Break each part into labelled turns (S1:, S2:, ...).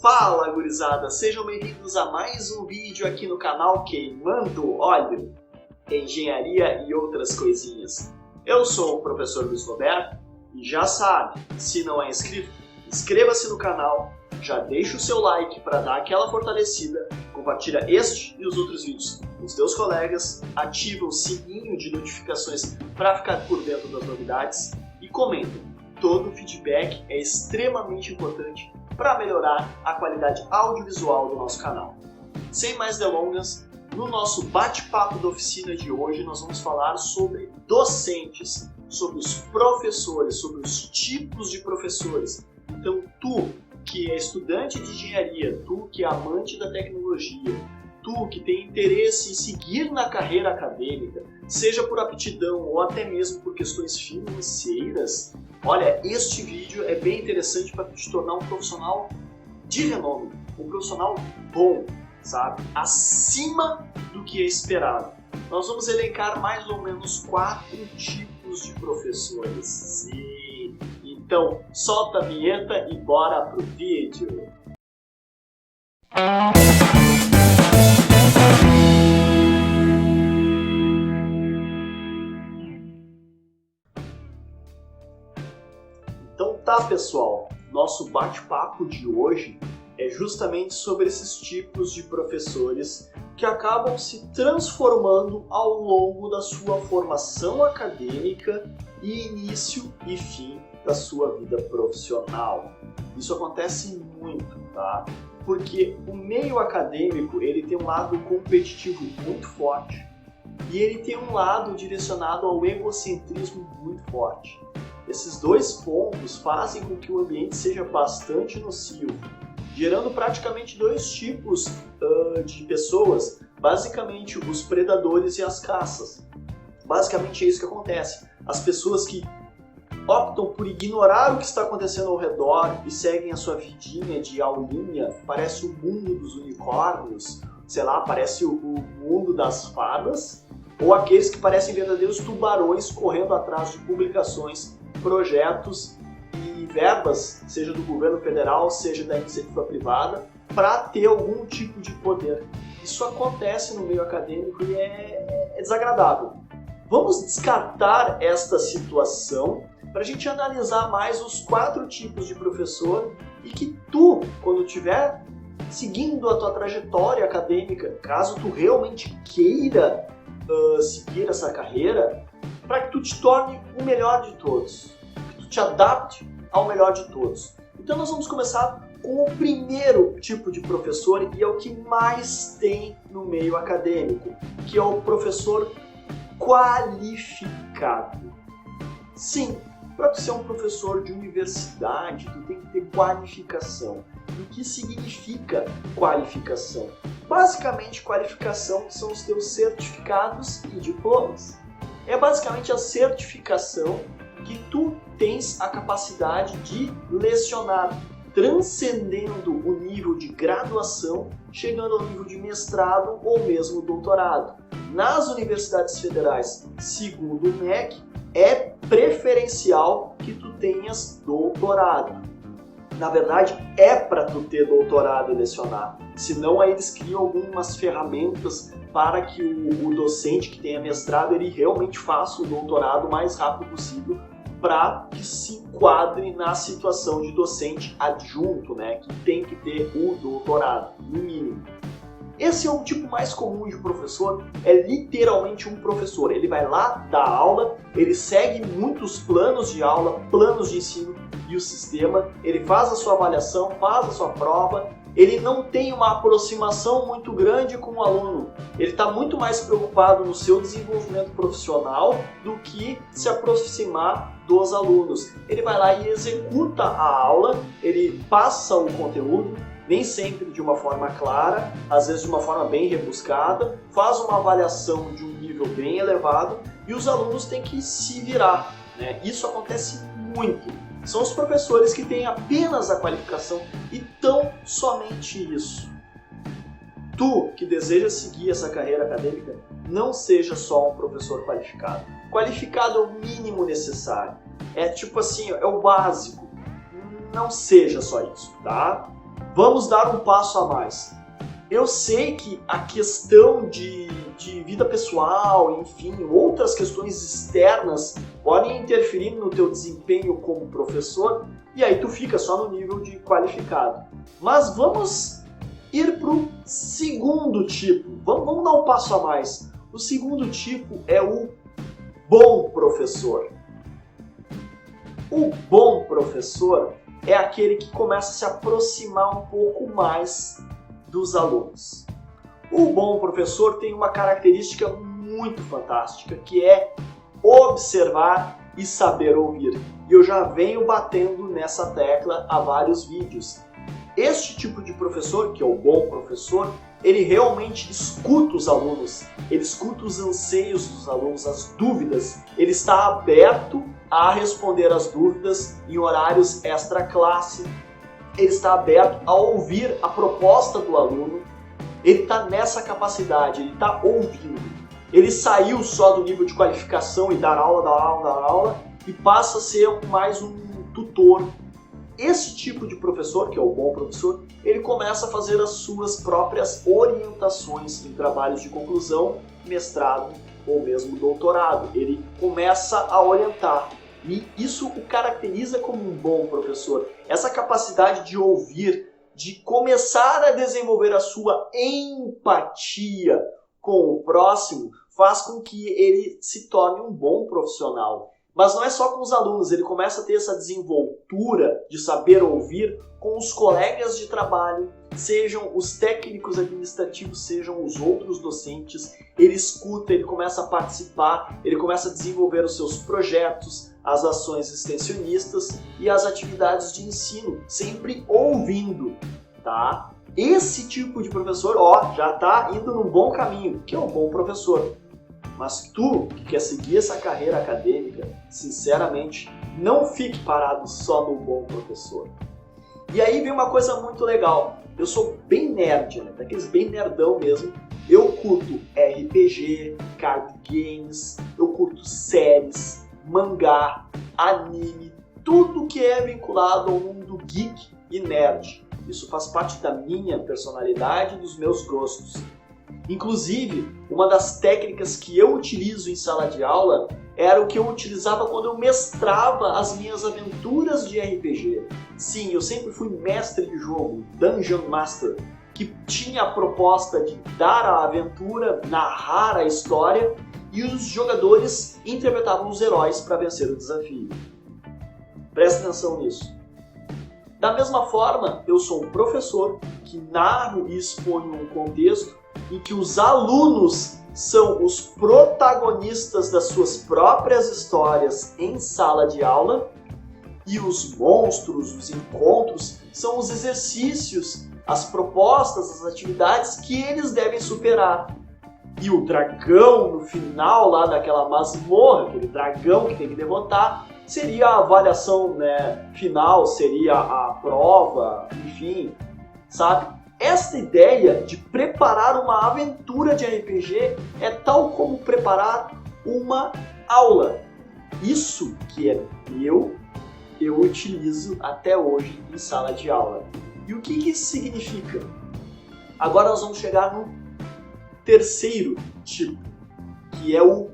S1: Fala, gurizada! Sejam bem-vindos a mais um vídeo aqui no canal Queimando Óleo, Engenharia e outras coisinhas. Eu sou o professor Luiz Roberto e já sabe, se não é inscrito, inscreva-se no canal, já deixa o seu like para dar aquela fortalecida, compartilha este e os outros vídeos com os teus colegas, ativa o sininho de notificações para ficar por dentro das novidades e comenta. Todo feedback é extremamente importante para melhorar a qualidade audiovisual do nosso canal. Sem mais delongas, no nosso bate-papo da oficina de hoje nós vamos falar sobre docentes, sobre os professores, sobre os tipos de professores. Então tu que é estudante de engenharia, tu que é amante da tecnologia, tu que tem interesse em seguir na carreira acadêmica, seja por aptidão ou até mesmo por questões financeiras, olha, este vídeo é bem interessante para te tornar um profissional de renome, um profissional bom, sabe? Acima do que é esperado. Nós vamos elencar mais ou menos 4 tipos de professores. Sim. Então, solta a vinheta e bora pro vídeo! Então tá, pessoal, nosso bate-papo de hoje é justamente sobre esses tipos de professores que acabam se transformando ao longo da sua formação acadêmica e início e fim da sua vida profissional. Isso acontece muito, tá? Porque o meio acadêmico ele tem um lado competitivo muito forte e ele tem um lado direcionado ao egocentrismo muito forte. Esses dois pontos fazem com que o ambiente seja bastante nocivo, gerando praticamente 2 tipos de pessoas, basicamente os predadores e as caças. Basicamente é isso que acontece. As pessoas que optam por ignorar o que está acontecendo ao redor e seguem a sua vidinha de aulinha, parece o mundo dos unicórnios, sei lá, parece o mundo das fadas, ou aqueles que parecem verdadeiros tubarões correndo atrás de publicações, projetos e verbas, seja do governo federal, seja da iniciativa privada, para ter algum tipo de poder. Isso acontece no meio acadêmico e é desagradável. Vamos descartar esta situação para a gente analisar mais os 4 tipos de professor e que tu, quando estiver seguindo a tua trajetória acadêmica, caso tu realmente queira seguir essa carreira, para que tu te torne o melhor de todos, que tu te adapte ao melhor de todos. Então nós vamos começar com o primeiro tipo de professor e é o que mais tem no meio acadêmico, que é o professor qualificado. Sim, para tu ser um professor de universidade, tu tem que ter qualificação. E o que significa qualificação? Basicamente, qualificação são os teus certificados e diplomas. É basicamente a certificação que tu tens a capacidade de lecionar, transcendendo o nível de graduação, chegando ao nível de mestrado ou mesmo doutorado. Nas universidades federais, segundo o MEC, é preferencial que tu tenhas doutorado. Na verdade, é para tu ter doutorado e lecionar. Senão, aí eles criam algumas ferramentas para que o docente que tenha mestrado, ele realmente faça o doutorado o mais rápido possível para que se enquadre na situação de docente adjunto, né, que tem que ter o doutorado, no mínimo. Esse é o tipo mais comum de professor, é literalmente um professor. Ele vai lá dar aula, ele segue muitos planos de aula, planos de ensino e o sistema, ele faz a sua avaliação, faz a sua prova, ele não tem uma aproximação muito grande com o aluno. Ele está muito mais preocupado no seu desenvolvimento profissional do que se aproximar dos alunos. Ele vai lá e executa a aula, ele passa o conteúdo, nem sempre de uma forma clara, às vezes de uma forma bem rebuscada, faz uma avaliação de um nível bem elevado e os alunos têm que se virar, né? Isso acontece muito. São os professores que têm apenas a qualificação e tão somente isso. Tu, que deseja seguir essa carreira acadêmica, não seja só um professor qualificado. Qualificado é o mínimo necessário. É tipo assim, é o básico. Não seja só isso, tá? vamos dar um passo a mais. Eu sei que a questão de vida pessoal, enfim, outras questões externas podem interferir no teu desempenho como professor e aí tu fica só no nível de qualificado. Mas vamos ir para o segundo tipo. Vamos dar um passo a mais. O segundo tipo é o bom professor. O bom professor é aquele que começa a se aproximar um pouco mais dos alunos. O bom professor tem uma característica muito fantástica, que é observar e saber ouvir. E eu já venho batendo nessa tecla há vários vídeos. Este tipo de professor, que é o bom professor, ele realmente escuta os alunos, ele escuta os anseios dos alunos, as dúvidas, ele está aberto a responder as dúvidas em horários extra-classe, ele está aberto a ouvir a proposta do aluno, ele está nessa capacidade, ele está ouvindo. Ele saiu só do nível de qualificação e dar aula, e passa a ser mais um tutor. Esse tipo de professor, que é o bom professor, ele começa a fazer as suas próprias orientações em trabalhos de conclusão, mestrado ou mesmo doutorado. Ele começa a orientar. E isso o caracteriza como um bom professor. Essa capacidade de ouvir, de começar a desenvolver a sua empatia com o próximo, faz com que ele se torne um bom profissional. Mas não é só com os alunos, ele começa a ter essa desenvoltura de saber ouvir com os colegas de trabalho, sejam os técnicos administrativos, sejam os outros docentes. Ele escuta, ele começa a participar, ele começa a desenvolver os seus projetos, as ações extensionistas e as atividades de ensino, sempre ouvindo, tá? Esse tipo de professor, já está indo num bom caminho, que é um bom professor. Mas tu, que quer seguir essa carreira acadêmica, sinceramente, não fique parado só no bom professor. E aí vem uma coisa muito legal. Eu sou bem nerd, né? Daqueles bem nerdão mesmo. Eu curto RPG, card games, eu curto séries, mangá, anime, tudo que é vinculado ao mundo geek e nerd. Isso faz parte da minha personalidade e dos meus gostos. Inclusive, uma das técnicas que eu utilizo em sala de aula era o que eu utilizava quando eu mestrava as minhas aventuras de RPG. Sim, eu sempre fui mestre de jogo, Dungeon Master, que tinha a proposta de dar a aventura, narrar a história e os jogadores interpretavam os heróis para vencer o desafio. Presta atenção nisso. Da mesma forma, eu sou um professor que narro e exponho um contexto em que os alunos são os protagonistas das suas próprias histórias em sala de aula e os monstros, os encontros, são os exercícios, as propostas, as atividades que eles devem superar. E o dragão, no final lá daquela masmorra, aquele dragão que tem que derrotar, seria a avaliação, né, final, seria a prova, enfim, sabe? Esta ideia de preparar uma aventura de RPG é tal como preparar uma aula. Isso que é eu utilizo até hoje em sala de aula. E o que isso significa? Agora nós vamos chegar no terceiro tipo, que é o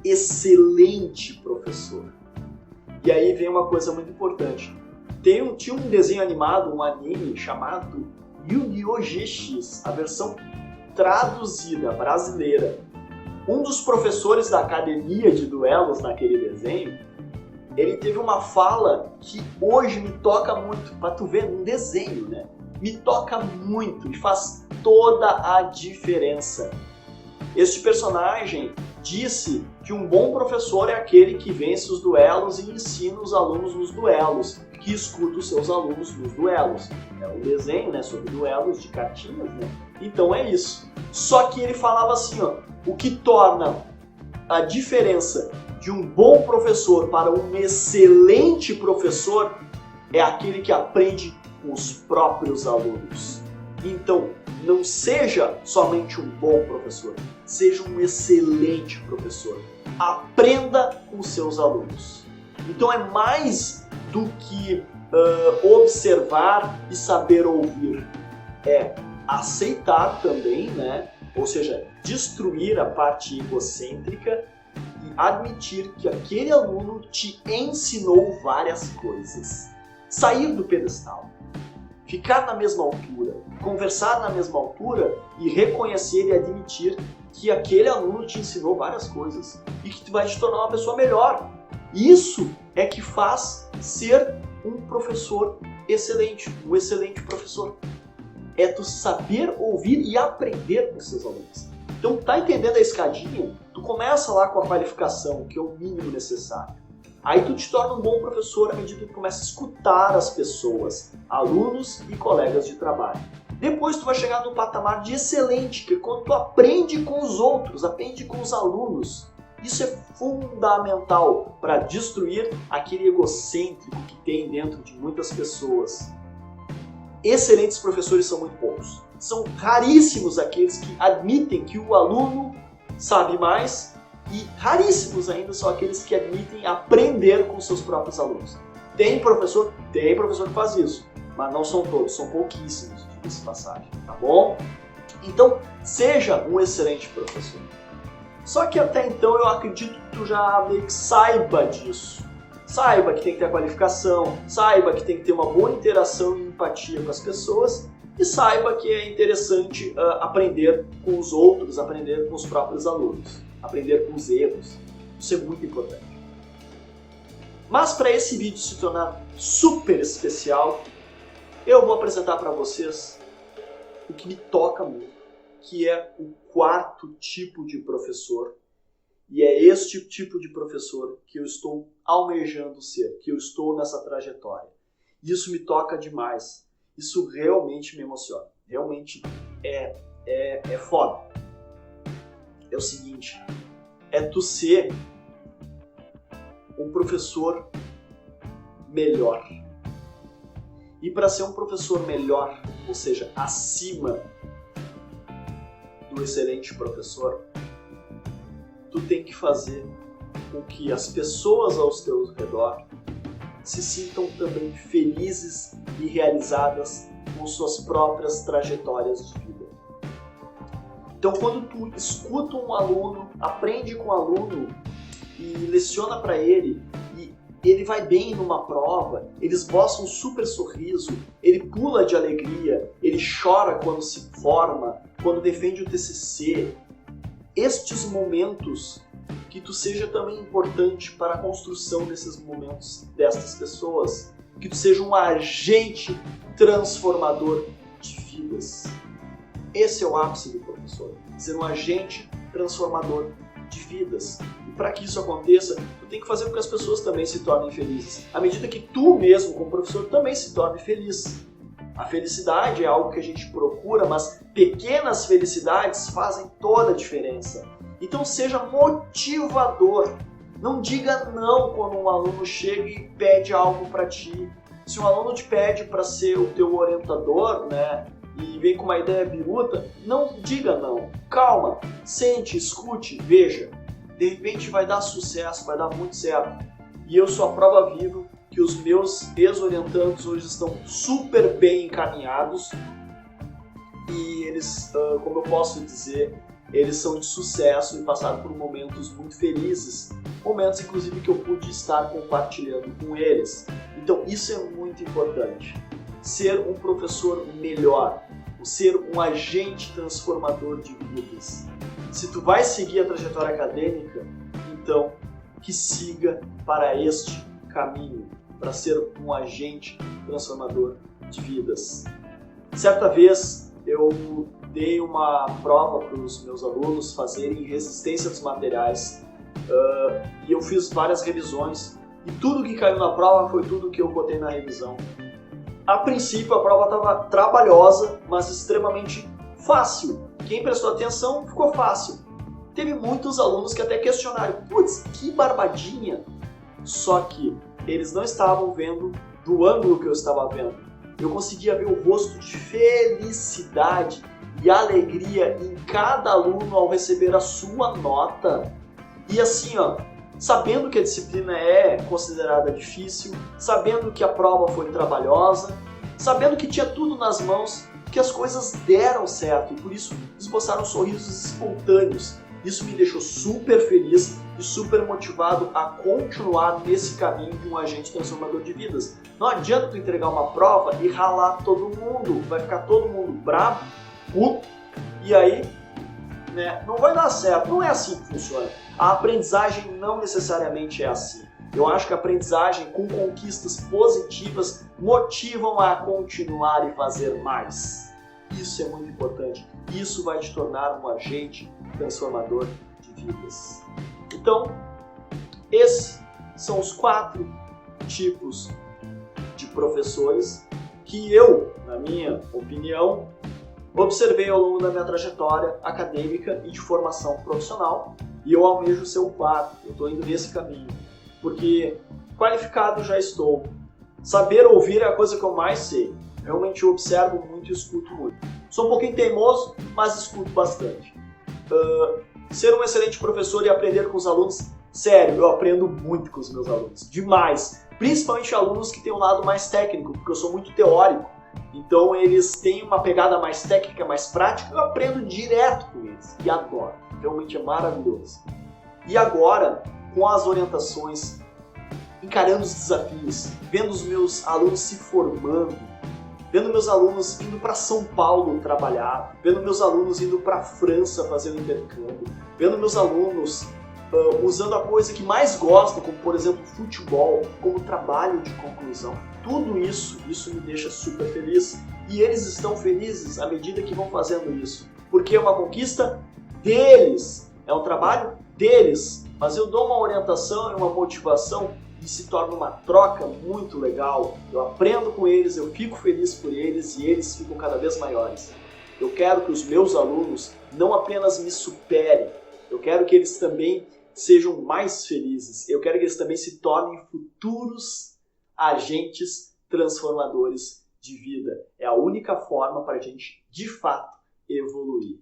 S1: excelente professor. E aí vem uma coisa muito importante. Tinha um desenho animado, um anime chamado Yu-Gi-Oh! GX, a versão traduzida brasileira. Um dos professores da academia de duelos naquele desenho, ele teve uma fala que hoje me toca muito, pra tu ver, um desenho, né? Me toca muito e faz toda a diferença. Este personagem disse que um bom professor é aquele que vence os duelos e ensina os alunos nos duelos, que escuta os seus alunos nos duelos. É um desenho, né, sobre duelos de cartinhas, né? Então é isso. Só que ele falava assim, o que torna a diferença de um bom professor para um excelente professor é aquele que aprende com os próprios alunos. Então, não seja somente um bom professor, seja um excelente professor. Aprenda com seus alunos. Então é mais do que observar e saber ouvir. É aceitar também, né? Ou seja, destruir a parte egocêntrica e admitir que aquele aluno te ensinou várias coisas. Sair do pedestal, ficar na mesma altura, conversar na mesma altura e reconhecer e admitir que aquele aluno te ensinou várias coisas e que vai te tornar uma pessoa melhor. Isso é que faz ser um professor excelente, um excelente professor. É tu saber ouvir e aprender com seus alunos. Então, tá entendendo a escadinha? Tu começa lá com a qualificação, que é o mínimo necessário. Aí tu te torna um bom professor à medida que tu começa a escutar as pessoas, alunos e colegas de trabalho. Depois tu vai chegar no patamar de excelente, que é quando tu aprende com os outros, aprende com os alunos. Isso é fundamental para destruir aquele egocêntrico que tem dentro de muitas pessoas. Excelentes professores são muito poucos. São raríssimos aqueles que admitem que o aluno sabe mais e raríssimos ainda são aqueles que admitem aprender com seus próprios alunos. Tem professor que faz isso, mas não são todos, são pouquíssimos, diga-se de passagem, tá bom? Então, seja um excelente professor. Só que até então eu acredito que tu já meio que saiba disso. Saiba que tem que ter a qualificação, saiba que tem que ter uma boa interação e empatia com as pessoas e saiba que é interessante aprender com os outros, aprender com os próprios alunos, aprender com os erros. Isso é muito importante. Mas para esse vídeo se tornar super especial, eu vou apresentar para vocês o que me toca muito, que é o quarto tipo de professor. E é este tipo de professor que eu estou almejando ser, que eu estou nessa trajetória. Isso me toca demais. Isso realmente me emociona. Realmente é foda. É o seguinte, é tu ser um professor melhor. E para ser um professor melhor, ou seja, acima do excelente professor, tu tem que fazer com que as pessoas ao teu redor se sintam também felizes e realizadas com suas próprias trajetórias de vida. Então, quando tu escuta um aluno, aprende com o aluno e leciona para ele, e ele vai bem numa prova, ele esboça um super sorriso, ele pula de alegria, ele chora quando se forma, quando defende o TCC, estes momentos, que tu seja também importante para a construção desses momentos destas pessoas, que tu seja um agente transformador de vidas. Esse é o ápice do professor, ser um agente transformador de vidas. E para que isso aconteça, tu tem que fazer com que as pessoas também se tornem felizes, à medida que tu mesmo, como professor, também se torne feliz. A felicidade é algo que a gente procura, mas pequenas felicidades fazem toda a diferença. Então seja motivador. Não diga não quando um aluno chega e pede algo para ti. Se um aluno te pede para ser o teu orientador, né, e vem com uma ideia biruta, não diga não. Calma, sente, escute, veja. De repente vai dar sucesso, vai dar muito certo. E eu sou a prova viva que os meus ex-orientandos hoje estão super bem encaminhados e eles, como eu posso dizer, eles são de sucesso e passaram por momentos muito felizes, momentos inclusive que eu pude estar compartilhando com eles. Então isso é muito importante, ser um professor melhor, ser um agente transformador de vidas. Se tu vai seguir a trajetória acadêmica, então que siga para este caminho, para ser um agente transformador de vidas. Certa vez eu dei uma prova para os meus alunos fazerem resistência dos materiais e eu fiz várias revisões e tudo que caiu na prova foi tudo que eu botei na revisão. A princípio a prova estava trabalhosa, mas extremamente fácil. Quem prestou atenção ficou fácil. Teve muitos alunos que até questionaram, putz, que barbadinha! Só que eles não estavam vendo do ângulo que eu estava vendo. Eu conseguia ver o rosto de felicidade e alegria em cada aluno ao receber a sua nota. E assim, ó, sabendo que a disciplina é considerada difícil, sabendo que a prova foi trabalhosa, sabendo que tinha tudo nas mãos, que as coisas deram certo e por isso esboçaram sorrisos espontâneos. Isso me deixou super feliz e super motivado a continuar nesse caminho de um agente transformador de vidas. Não adianta tu entregar uma prova e ralar todo mundo, vai ficar todo mundo bravo, puto, e aí não vai dar certo. Não é assim que funciona. A aprendizagem não necessariamente é assim. Eu acho que a aprendizagem com conquistas positivas motivam a continuar e fazer mais. Isso é muito importante. Isso vai te tornar um agente transformador de vidas. Então, esses são os 4 tipos de professores que eu, na minha opinião, observei ao longo da minha trajetória acadêmica e de formação profissional, e eu almejo ser o 4. Eu estou indo nesse caminho, porque qualificado já estou. Saber ouvir é a coisa que eu mais sei. Realmente eu observo muito e escuto muito. Sou um pouquinho teimoso, mas escuto bastante. Ser um excelente professor e aprender com os alunos, sério, eu aprendo muito com os meus alunos, demais. Principalmente alunos que têm um lado mais técnico, porque eu sou muito teórico. Então eles têm uma pegada mais técnica, mais prática, eu aprendo direto com eles e adoro. Realmente é maravilhoso. E agora, com as orientações, encarando os desafios, vendo os meus alunos se formando, vendo meus alunos indo para São Paulo trabalhar, vendo meus alunos indo para a França fazer o intercâmbio, vendo meus alunos usando a coisa que mais gostam, como por exemplo futebol, como trabalho de conclusão. Tudo isso me deixa super feliz e eles estão felizes à medida que vão fazendo isso, porque é uma conquista deles, é um trabalho deles, mas eu dou uma orientação e uma motivação e se torna uma troca muito legal. Eu aprendo com eles, eu fico feliz por eles e eles ficam cada vez maiores. Eu quero que os meus alunos não apenas me superem, eu quero que eles também sejam mais felizes. Eu quero que eles também se tornem futuros agentes transformadores de vida. É a única forma para a gente, de fato, evoluir.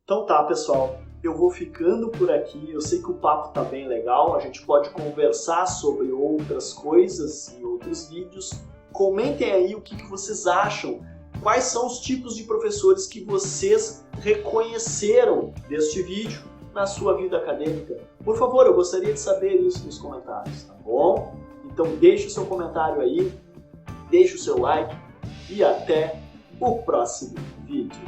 S1: Então tá, pessoal. Eu vou ficando por aqui. Eu sei que o papo tá bem legal. A gente pode conversar sobre outras coisas em outros vídeos. Comentem aí o que vocês acham. Quais são os tipos de professores que vocês reconheceram deste vídeo na sua vida acadêmica? Por favor, eu gostaria de saber isso nos comentários, tá bom? Então deixe o seu comentário aí, deixe o seu like e até o próximo vídeo.